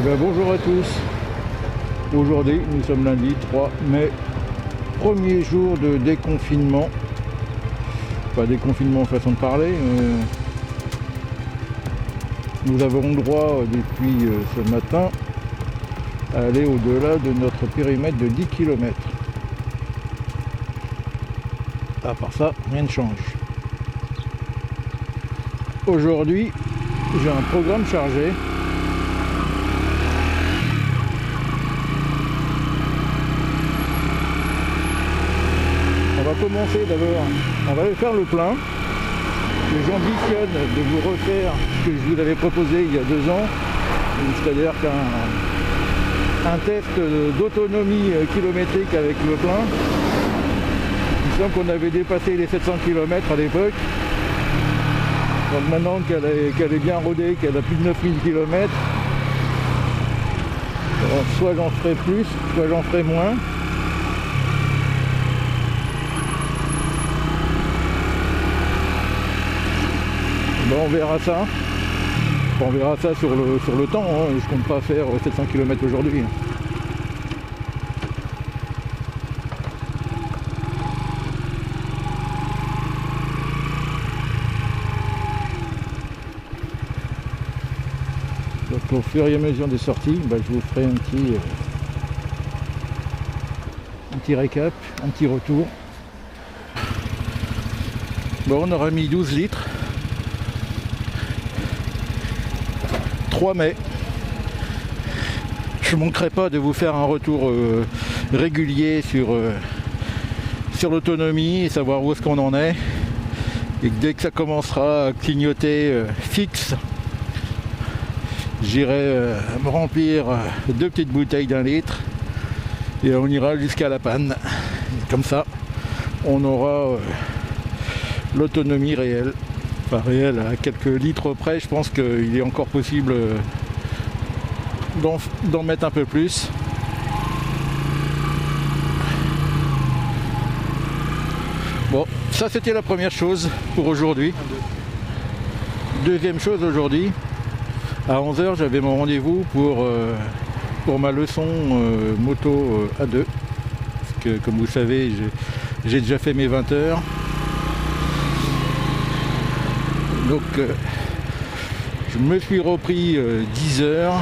Bonjour à tous. Aujourd'hui, nous sommes lundi 3 mai, premier jour de déconfinement. Pas déconfinement façon de parler. Nous avons droit depuis ce matin à aller au-delà de notre périmètre de 10 km. À part ça, rien ne change. Aujourd'hui, j'ai un programme chargé. On va commencer d'abord, on va aller faire le plein. J'ambitionne de vous refaire ce que je vous avais proposé il y a 2 ans, c'est-à-dire qu'un test d'autonomie kilométrique avec le plein. Il semble qu'on avait dépassé les 700 km à l'époque. Donc maintenant qu'elle est bien rodée, qu'elle a plus de 9000 km, soit j'en ferai plus, soit j'en ferai moins. Bon, on verra ça. On verra ça sur le temps. Hein. Je compte pas faire 700 km aujourd'hui. Donc au fur et à mesure des sorties, je vous ferai un petit récap, un petit retour. Bon, on aura mis 12 litres. 3 mai. Je ne manquerai pas de vous faire un retour régulier sur l'autonomie et savoir où est-ce qu'on en est. Et dès que ça commencera à clignoter fixe, j'irai me remplir 2 petites bouteilles d'1 litre et on ira jusqu'à la panne. Comme ça, on aura l'autonomie réelle. Pas réelle, à quelques litres près, je pense qu'il est encore possible d'en mettre un peu plus. Bon, ça c'était la première chose pour aujourd'hui. Deuxième chose aujourd'hui, à 11 h j'avais mon rendez-vous pour ma leçon moto A2. Parce que comme vous savez, j'ai déjà fait mes 20 heures. Donc je me suis repris 10 heures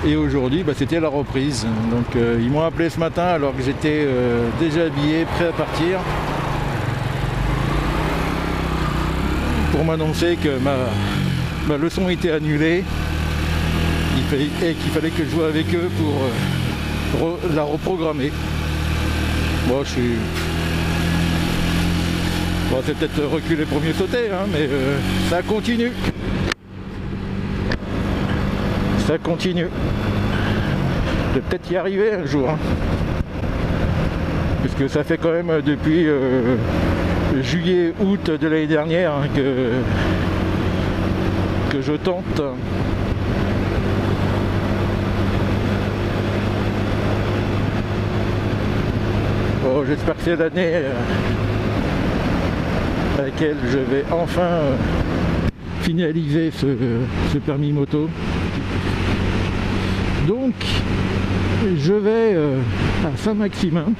et aujourd'hui c'était la reprise. Donc ils m'ont appelé ce matin alors que j'étais déjà habillé, prêt à partir, pour m'annoncer que ma leçon était annulée et qu'il fallait que je joue avec eux pour la reprogrammer. Bon, Bon, c'est peut-être reculer pour mieux sauter, hein, mais ça continue. Ça continue. Je vais peut-être y arriver un jour. Hein. Parce que ça fait quand même depuis juillet, août de l'année dernière hein, que je tente. Bon, j'espère que c'est l'année à laquelle je vais enfin finaliser ce permis moto. Donc je vais à Saint-Maximin.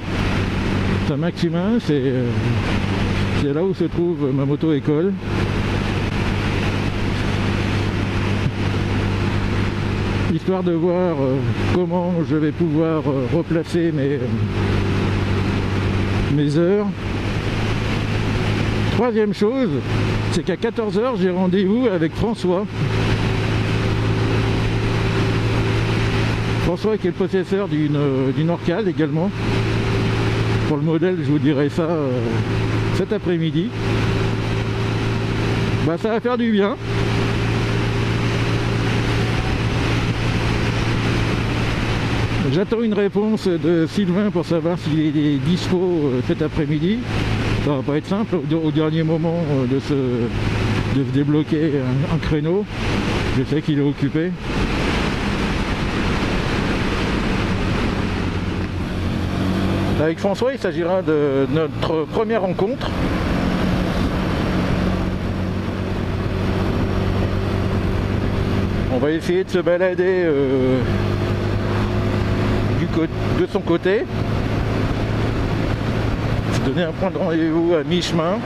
Saint-Maximin, c'est là où se trouve ma moto-école. Histoire de voir comment je vais pouvoir replacer mes heures. Troisième chose, c'est qu'à 14 h j'ai rendez-vous avec François. François qui est le possesseur d'une Orcade également. Pour le modèle, je vous dirai ça cet après-midi. Ça va faire du bien. J'attends une réponse de Sylvain pour savoir s'il est dispo cet après-midi. Ça va pas être simple au dernier moment de se débloquer un créneau. Je sais qu'il est occupé. Avec François, il s'agira de notre première rencontre. On va essayer de se balader de son côté. Se donner un point de rendez-vous à mi-chemin.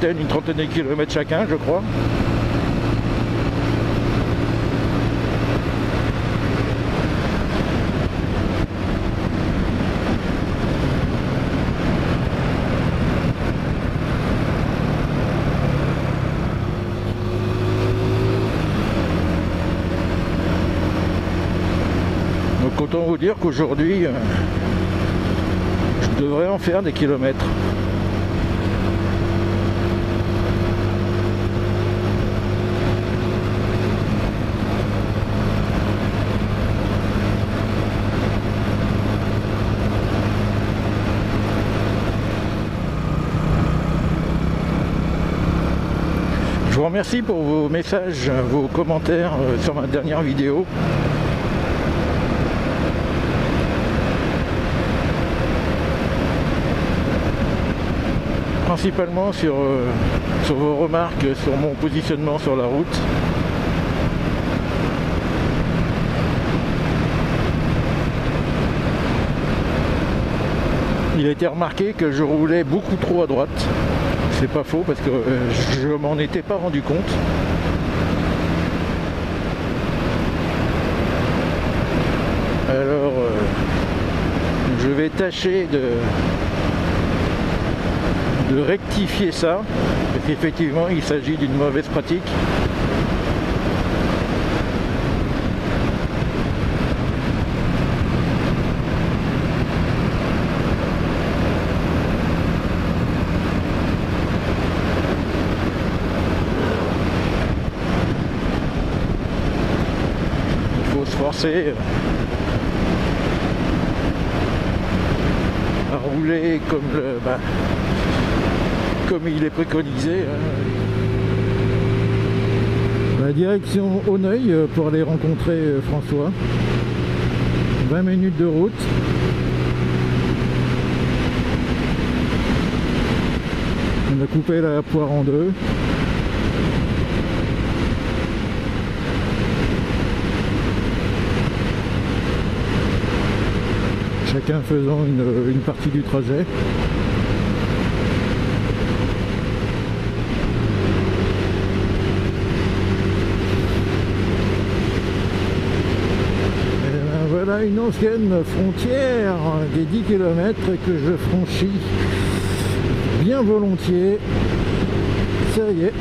Une trentaine de kilomètres chacun, je crois. Donc autant vous dire qu'aujourd'hui, je devrais en faire des kilomètres. Je vous remercie pour vos messages, vos commentaires sur ma dernière vidéo. Principalement sur vos remarques sur mon positionnement sur la route. Il a été remarqué que je roulais beaucoup trop à droite. C'est pas faux parce que je m'en étais pas rendu compte. Alors je vais tâcher de rectifier ça, parce qu'effectivement il s'agit d'une mauvaise pratique. Il faut se forcer à rouler comme il est préconisé. La direction Auneuil pour aller rencontrer François. 20 minutes de route. On a coupé la poire en deux. Chacun faisant une partie du trajet. Voilà une ancienne frontière des 10 km que je franchis bien volontiers. Ça y est.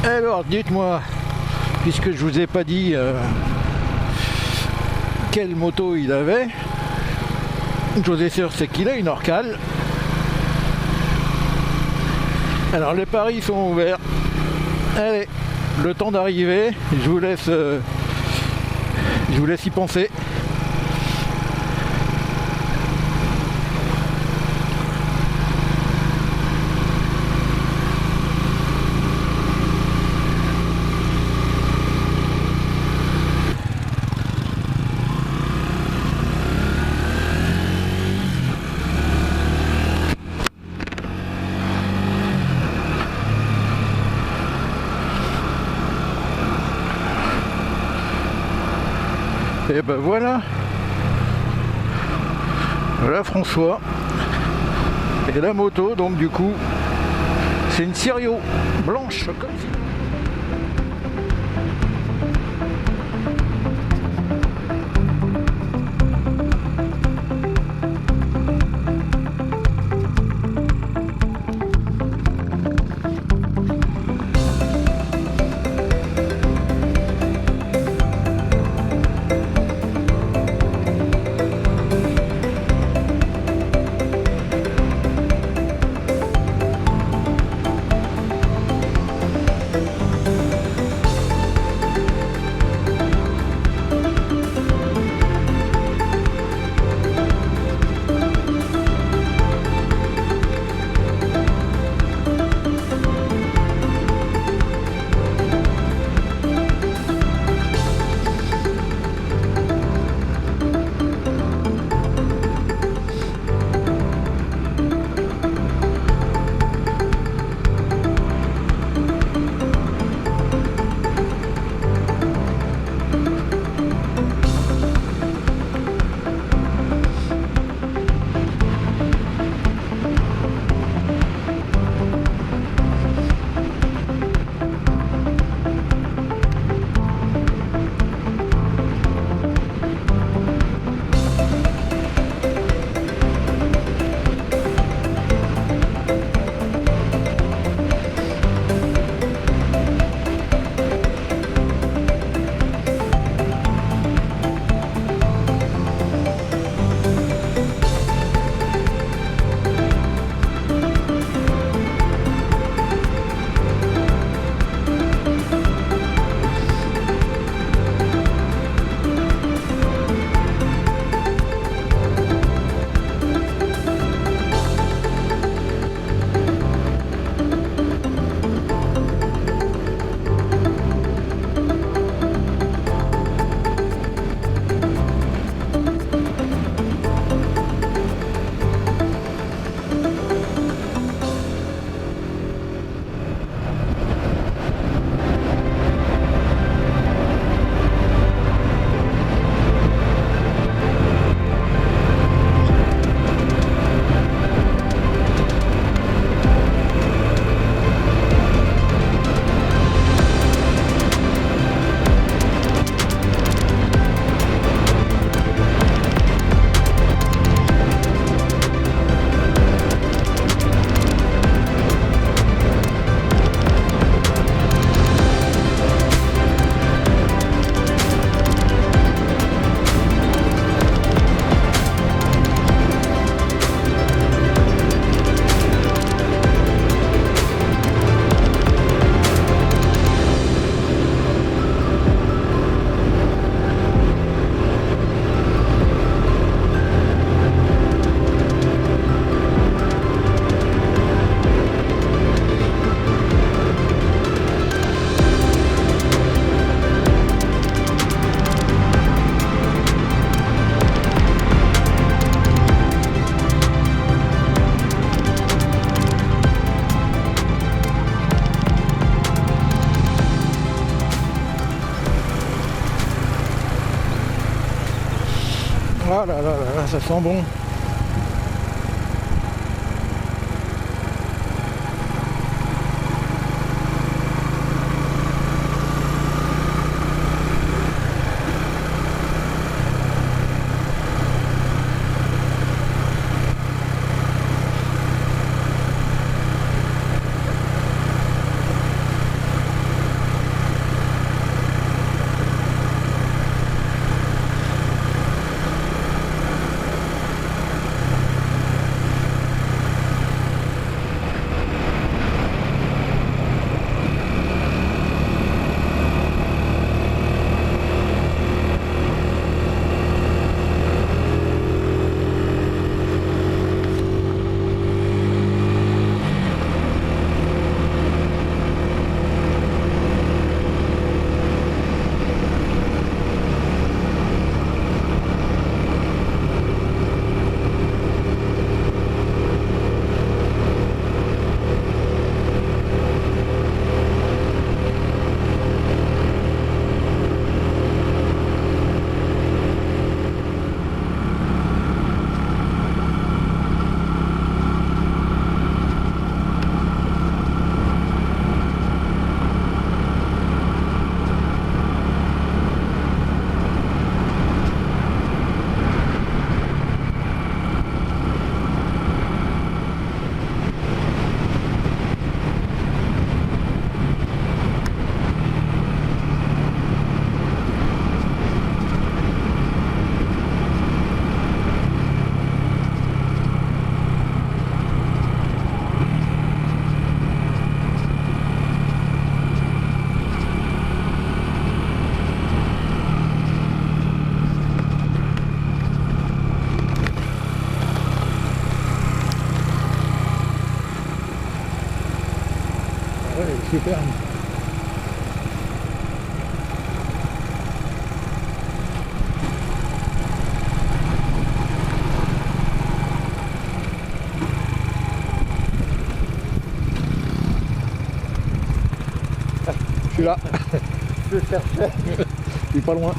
Alors dites-moi, puisque je vous ai pas dit quelle moto il avait, une chose est sûre, c'est qu'il a une Orcal. Alors les paris sont ouverts. Allez, le temps d'arriver, je vous laisse y penser. Et ben voilà François, et la moto donc du coup c'est une Sirio blanche comme ça. Ah là là là là, ça sent bon. Ouais, superbe. Je suis là. Je cherchais. Je suis pas loin.